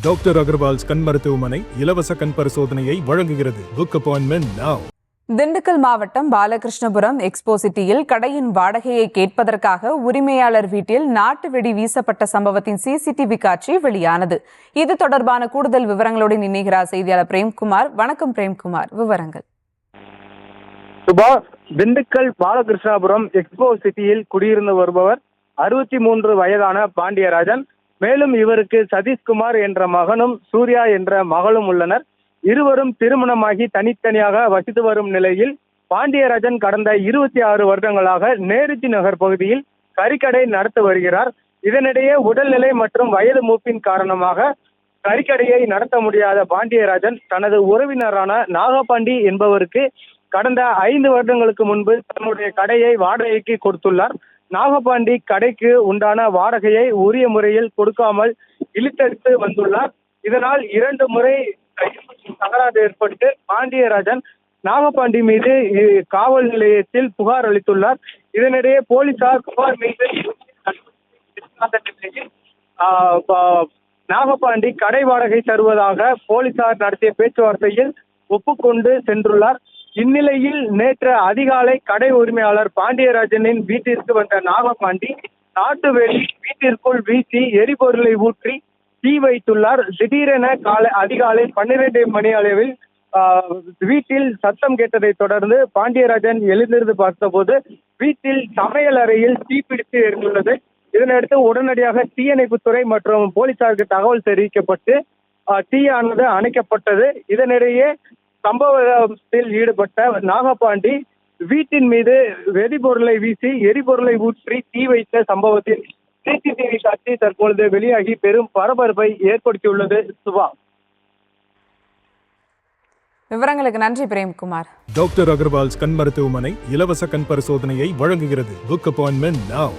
Doctor Agarwal's கண் மருத்துவமனை இலவச கண் பரிசோதனையை வழங்குகிறது. Book appointment now. திண்டுக்கல் மாவட்டம் பாலகிருஷ்ணபுரம் எக்ஸ்போ சிட்டியில் கடையின் வாடகையை கேட்பதற்காக உரிமையாளர் வீட்டில் நாட்டு வெடி வீசப்பட்ட சம்பவத்தின் சிசிடிவி காட்சி வெளியானது. இது தொடர்பான கூடுதல் விவரங்களுடன் இணைகிறார் செய்தியாளர் பிரேம்குமார். வணக்கம் பிரேம்குமார், விவரங்கள். சுபா, திண்டுக்கல் பாலகிருஷ்ணபுரம் எக்ஸ்போ சிட்டியில் குடியிருந்து வருபவர் 63 வயதான பாண்டியராஜன். மேலும் இவருக்கு சதீஷ்குமார் என்ற மகனும் சூர்யா என்ற மகளும் உள்ளனர். இருவரும் திருமணமாகி தனித்தனியாக வசித்து வரும் நிலையில் பாண்டியராஜன் கடந்த 26 வருடங்களாக நேருஜி நகர் பகுதியில் கறிக்கடை நடத்தி வருகிறார். இதனிடையே உடல்நிலை மற்றும் வயது மூப்பின் காரணமாக கறிக்கடையை நடத்த முடியாத பாண்டியராஜன் தனது உறவினரான நாகபாண்டி என்பவருக்கு கடந்த 5 வருடங்களுக்கு முன்பு தன்னுடைய கடையை வாடகைக்கு கொடுத்துள்ளார். நாகபாண்டி கடைக்கு உண்டான வாடகையை உரிய முறையில் கொடுக்காமல் இழுத்தடித்து வந்துள்ளார். இதனால் 2 முறை தகராறு ஏற்பட்டு பாண்டியராஜன் நாகபாண்டி மீது காவல் நிலையத்தில் புகார் அளித்துள்ளார். இதனிடையே போலீசார் புகார் மீது நாகபாண்டி கடை வாடகை தருவதாக போலீசார் நடத்திய பேச்சுவார்த்தையில் ஒப்புக்கொண்டு சென்றுள்ளார். இந்நிலையில் நேற்று அதிகாலை கடை உரிமையாளர் பாண்டியராஜனின் வீட்டிற்கு வந்த நாகபாண்டி நாட்டு வெடி வீட்டிற்குள் வீசி எரிபொருளை ஊற்றி தீ வைத்துள்ளார். திடீரென அதிகாலை 12 மணி அளவில் வீட்டில் சத்தம் கேட்டதை தொடர்ந்து பாண்டியராஜன் எழுந்திருந்து பார்த்தபோது வீட்டில் சமையல் அறையில் தீப்பிடித்து எரிந்துள்ளது. இதனையடுத்து உடனடியாக தீயணைப்புத்துறை மற்றும் போலீசாருக்கு தகவல் தெரிவிக்கப்பட்டு தீயானது அணைக்கப்பட்டது. இதனிடையே சம்பவத்தில் ஈடுபட்ட நாகபாண்டி வீட்டின் மீது வெடிபொருளை வீசி எரிபொருளை ஊற்றி தீ வைத்த சம்பவத்தில் சிசிடிவி காட்சி தற்பொழுது வெளியாகி பெரும் பரபரப்பை ஏற்படுத்தியுள்ளது. சுபா, விவரங்களுக்கு நன்றி பிரேம்குமார். டாக்டர் அகர்வால்ஸ் கண் மருத்துவமனை இலவச கண் பரிசோதனையை வழங்குகிறது. Book appointment now.